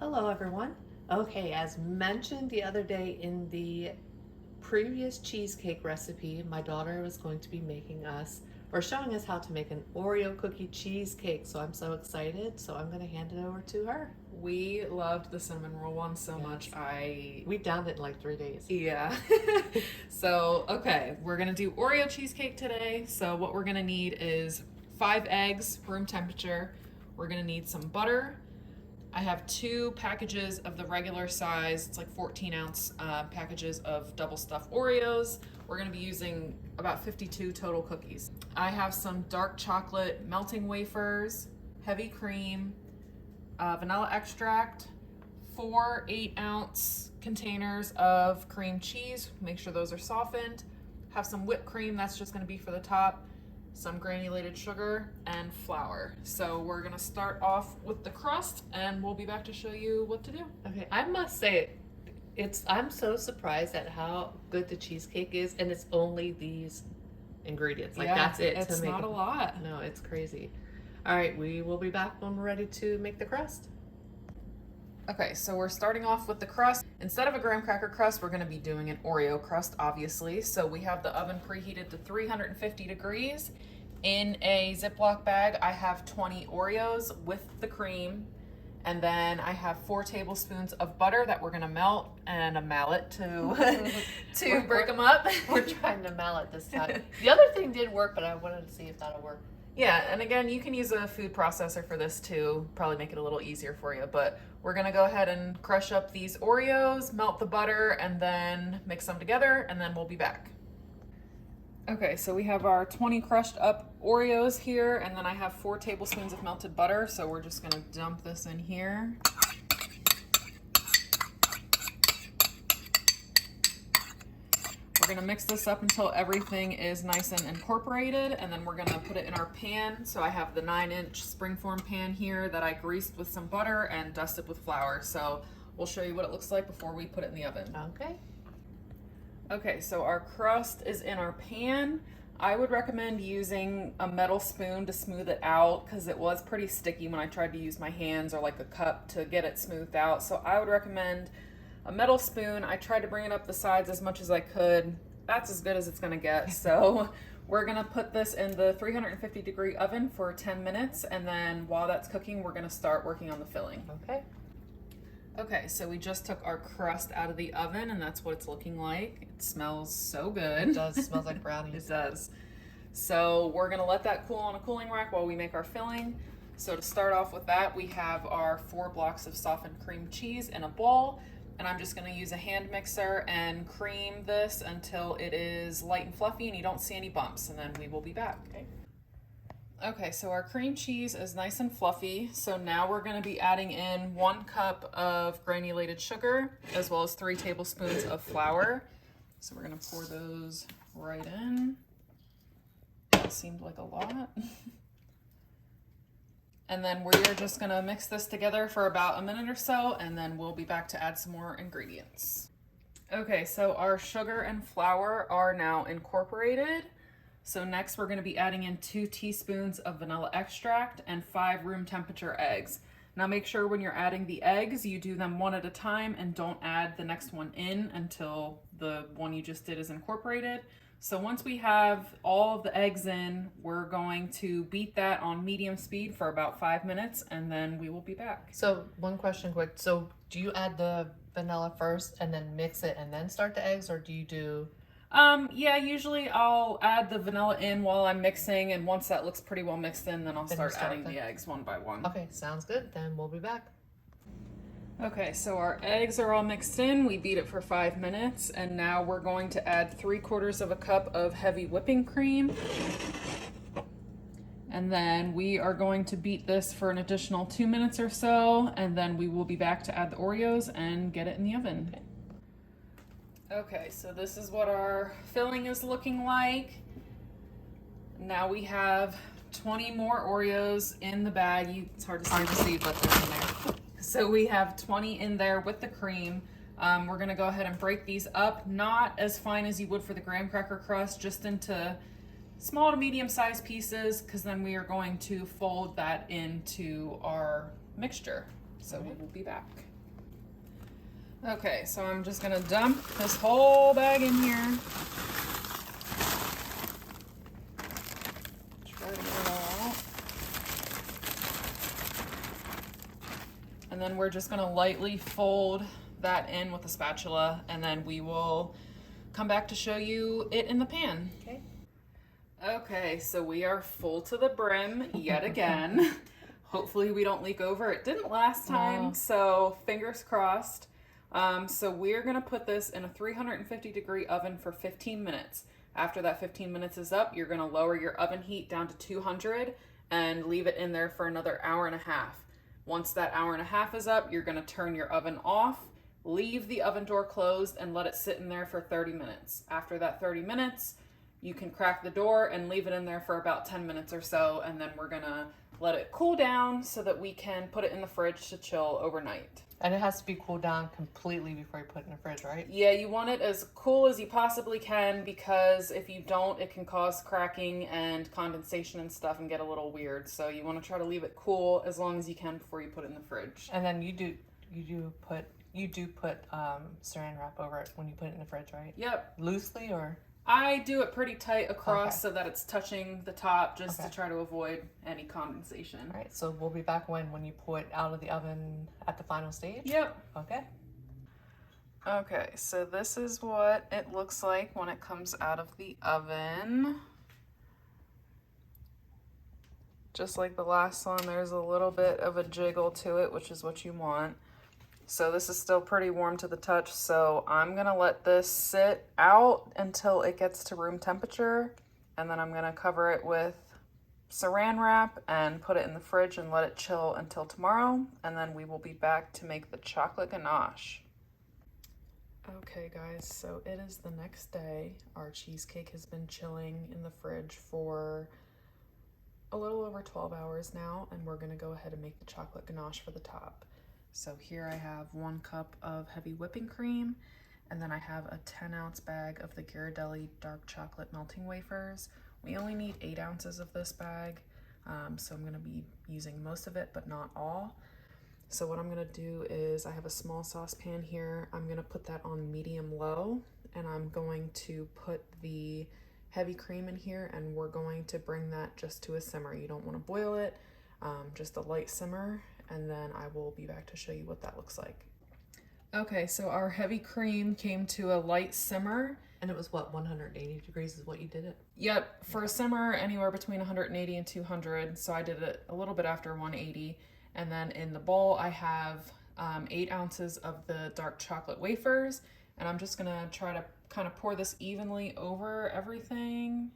Hello everyone. Okay, as mentioned the other day in the previous cheesecake recipe, my daughter was going to be making us or showing us how to make an Oreo cookie cheesecake. So I'm so excited. So I'm going to hand it over to her. We loved the cinnamon roll one so Yes. much. We downed it in like 3 days. Yeah. So, okay, we're gonna do Oreo cheesecake today. So, what we're gonna need is 5 eggs, room temperature. We're gonna need some butter. I have 2 packages of the regular size, it's like 14-ounce packages of double stuffed Oreos. We're gonna be using about 52 total cookies. I have some dark chocolate melting wafers, heavy cream, vanilla extract, 4 8-ounce containers of cream cheese. Make sure those are softened. Have some whipped cream, that's just gonna be for the top, some granulated sugar, and flour. So we're gonna start off with the crust and we'll be back to show you what to do. Okay, I must say I'm so surprised at how good the cheesecake is, and it's only these ingredients. Like that's it. It's to make not a lot. No, it's crazy. All right, we will be back when we're ready to make the crust. Okay, so we're starting off with the crust. Instead of a graham cracker crust, we're gonna be doing an Oreo crust, obviously. So we have the oven preheated to 350 degrees. In a Ziploc bag, I have 20 Oreos with the cream. And then I have 4 tablespoons of butter that we're gonna melt and a mallet to, to break them up. We're trying to mallet this time. The other thing did work, but I wanted to see if that'll work. Yeah, and again, you can use a food processor for this too, probably make it a little easier for you, but we're gonna go ahead and crush up these Oreos, melt the butter, and then mix them together, and then we'll be back. Okay, so we have our 20 crushed up Oreos here, and then I have 4 tablespoons of melted butter, so we're just gonna dump this in here. We're gonna mix this up until everything is nice and incorporated, and then we're gonna put it in our pan. So I have the 9-inch springform pan here that I greased with some butter and dusted with flour. So we'll show you what it looks like before we put it in the oven. Okay. Okay, so our crust is in our pan. I would recommend using a metal spoon to smooth it out because it was pretty sticky when I tried to use my hands or like a cup to get it smoothed out. So I would recommend a metal spoon. I tried to bring it up the sides as much as I could. That's as good as it's gonna get. So we're gonna put this in the 350 degree oven for 10 minutes. And then while that's cooking, we're gonna start working on the filling. Okay. Okay, so we just took our crust out of the oven and that's what it's looking like. It smells so good. It does. It smells like brownies. It does. So we're gonna let that cool on a cooling rack while we make our filling. So to start off with that, we have our 4 blocks of softened cream cheese in a bowl. And I'm just gonna use a hand mixer and cream this until it is light and fluffy and you don't see any bumps, and then we will be back. Okay, so our cream cheese is nice and fluffy. So now we're gonna be adding in 1 cup of granulated sugar, as well as 3 tablespoons of flour. So we're gonna pour those right in. That seemed like a lot. And then we're just gonna mix this together for about a minute or so, and then we'll be back to add some more ingredients. Okay, so our sugar and flour are now incorporated. So next we're gonna be adding in 2 teaspoons of vanilla extract and 5 room temperature eggs. Now make sure when you're adding the eggs, you do them one at a time and don't add the next one in until the one you just did is incorporated. So once we have all of the eggs in, we're going to beat that on medium speed for about 5 minutes, and then we will be back. So one question quick. So do you add the vanilla first and then mix it and then start the eggs, or do you do... Yeah, usually I'll add the vanilla in while I'm mixing, and once that looks pretty well mixed in, then I'll start adding the eggs one by one. Okay, sounds good. Then we'll be back. Okay, so our eggs are all mixed in. We beat it for 5 minutes, and now we're going to add 3/4 of a cup of heavy whipping cream. And then we are going to beat this for an additional 2 minutes or so, and then we will be back to add the Oreos and get it in the oven. Okay, so this is what our filling is looking like. Now we have 20 more Oreos in the bag. It's hard to see, but they're in there. So we have 20 in there with the cream. We're gonna go ahead and break these up, not as fine as you would for the graham cracker crust, just into small to medium sized pieces, because then we are going to fold that into our mixture. So we will be back. Okay, so I'm just gonna dump this whole bag in here. Try to get it all out. And then we're just gonna lightly fold that in with a spatula, and then we will come back to show you it in the pan. Okay. Okay, so we are full to the brim yet again. Hopefully we don't leak over. It didn't last time, No. so fingers crossed. So we're gonna put this in a 350-degree oven for 15 minutes. After that 15 minutes is up, you're gonna lower your oven heat down to 200 and leave it in there for another hour and a half. Once that hour and a half is up, you're gonna turn your oven off, leave the oven door closed, and let it sit in there for 30 minutes. After that 30 minutes, you can crack the door and leave it in there for about 10 minutes or so, and then we're gonna let it cool down so that we can put it in the fridge to chill overnight. And it has to be cooled down completely before you put it in the fridge, right? Yeah, you want it as cool as you possibly can, because if you don't, it can cause cracking and condensation and stuff and get a little weird. So you want to try to leave it cool as long as you can before you put it in the fridge. And then you do put saran wrap over it when you put it in the fridge, right? Yep. Loosely or? I do it pretty tight across Okay. so that it's touching the top, just Okay. to try to avoid any condensation. All right, so we'll be back when you pull it out of the oven at the final stage? Yep. Okay. Okay, so this is what it looks like when it comes out of the oven. Just like the last one, there's a little bit of a jiggle to it, which is what you want. So this is still pretty warm to the touch, so I'm gonna let this sit out until it gets to room temperature, and then I'm gonna cover it with saran wrap and put it in the fridge and let it chill until tomorrow, and then we will be back to make the chocolate ganache. Okay guys, so it is the next day. Our cheesecake has been chilling in the fridge for a little over 12 hours now, and we're gonna go ahead and make the chocolate ganache for the top. So here I have 1 cup of heavy whipping cream, and then I have a 10-ounce bag of the Ghirardelli dark chocolate melting wafers. We only need 8 ounces of this bag, so I'm gonna be using most of it, but not all. So what I'm gonna do is I have a small saucepan here. I'm gonna put that on medium-low, and I'm going to put the heavy cream in here, and we're going to bring that just to a simmer. You don't wanna boil it, just a light simmer, and then I will be back to show you what that looks like. Okay, so our heavy cream came to a light simmer. And it was what, 180 degrees is what you did it? Yep, for a simmer, anywhere between 180 and 200, so I did it a little bit after 180. And then in the bowl, I have 8 ounces of the dark chocolate wafers, and I'm just gonna try to kind of pour this evenly over everything.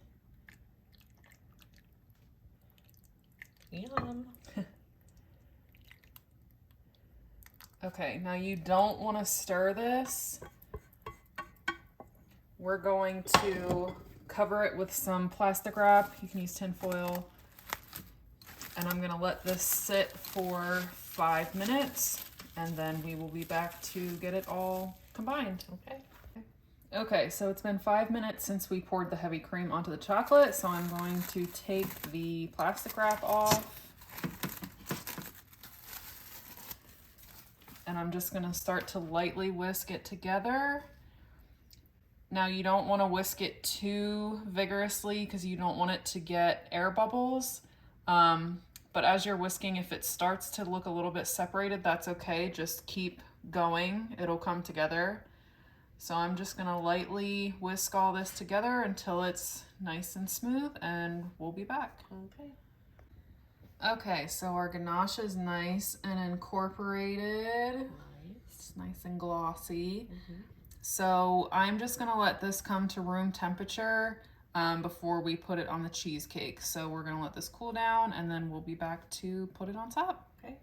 Yum. Okay, now you don't want to stir this. We're going to cover it with some plastic wrap. You can use tin foil. And I'm gonna let this sit for 5 minutes, and then we will be back to get it all combined. Okay. Okay, so it's been 5 minutes since we poured the heavy cream onto the chocolate, so I'm going to take the plastic wrap off. And I'm just gonna start to lightly whisk it together. Now you don't wanna whisk it too vigorously because you don't want it to get air bubbles. But as you're whisking, if it starts to look a little bit separated, that's okay. Just keep going, it'll come together. So I'm just gonna lightly whisk all this together until it's nice and smooth, and we'll be back. Okay. Okay, so our ganache is nice and incorporated. Nice. It's nice and glossy. So I'm just gonna let this come to room temperature before we put it on the cheesecake. So we're gonna let this cool down, and then we'll be back to put it on top. Okay.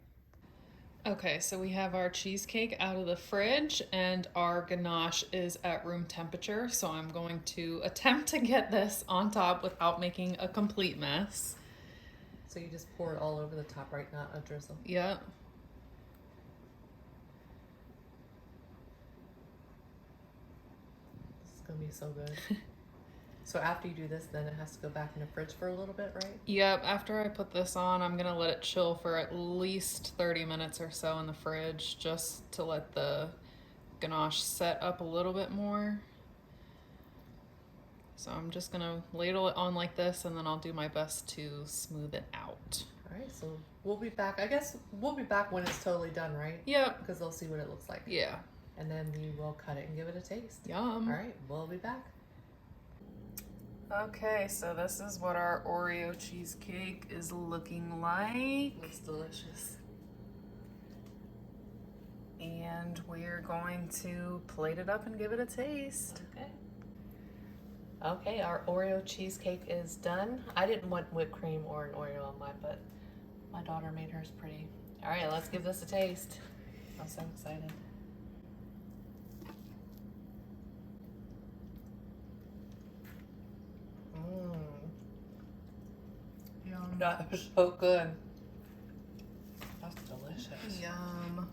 Okay, so we have our cheesecake out of the fridge, and our ganache is at room temperature. So I'm going to attempt to get this on top without making a complete mess. So you just pour it all over the top, right? Not a drizzle. Yep. This is gonna be so good. So after you do this, then it has to go back in the fridge for a little bit, right? Yep, after I put this on, I'm gonna let it chill for at least 30 minutes or so in the fridge, just to let the ganache set up a little bit more. So I'm just gonna ladle it on like this, and then I'll do my best to smooth it out. All right, so we'll be back. I guess we'll be back when it's totally done, right? Yep. Because they'll see what it looks like. Yeah. And then we will cut it and give it a taste. Yum. All right, we'll be back. Okay, so this is what our Oreo cheesecake is looking like. Looks delicious. And we're going to plate it up and give it a taste. Okay. Okay, our Oreo cheesecake is done. I didn't want whipped cream or an Oreo on mine, but my daughter made hers pretty. All right, let's give this a taste. I'm so excited. Yum. That is so good. That's delicious. Yum.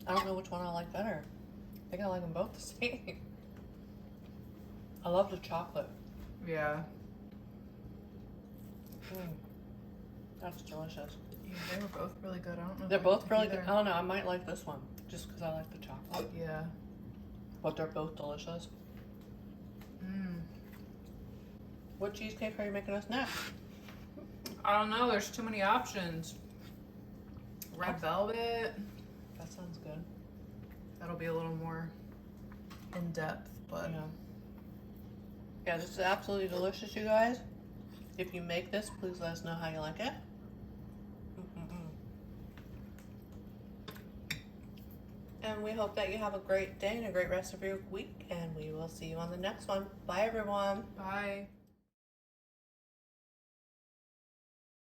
I don't know which one I like better. I think I like them both the same. I love the chocolate. Yeah. That's delicious. Yeah, they were both really good. I don't know. if They're I both pick really good. either. I don't know, I might like this one just because I like the chocolate. Yeah. But they're both delicious. Mm. What cheesecake are you making us next? I don't know. There's too many options. Red velvet. That sounds good. That'll be a little more in depth, but Yeah, this is absolutely delicious, you guys. If you make this, please let us know how you like it. And we hope that you have a great day and a great rest of your week, and we will see you on the next one. Bye, everyone. bye.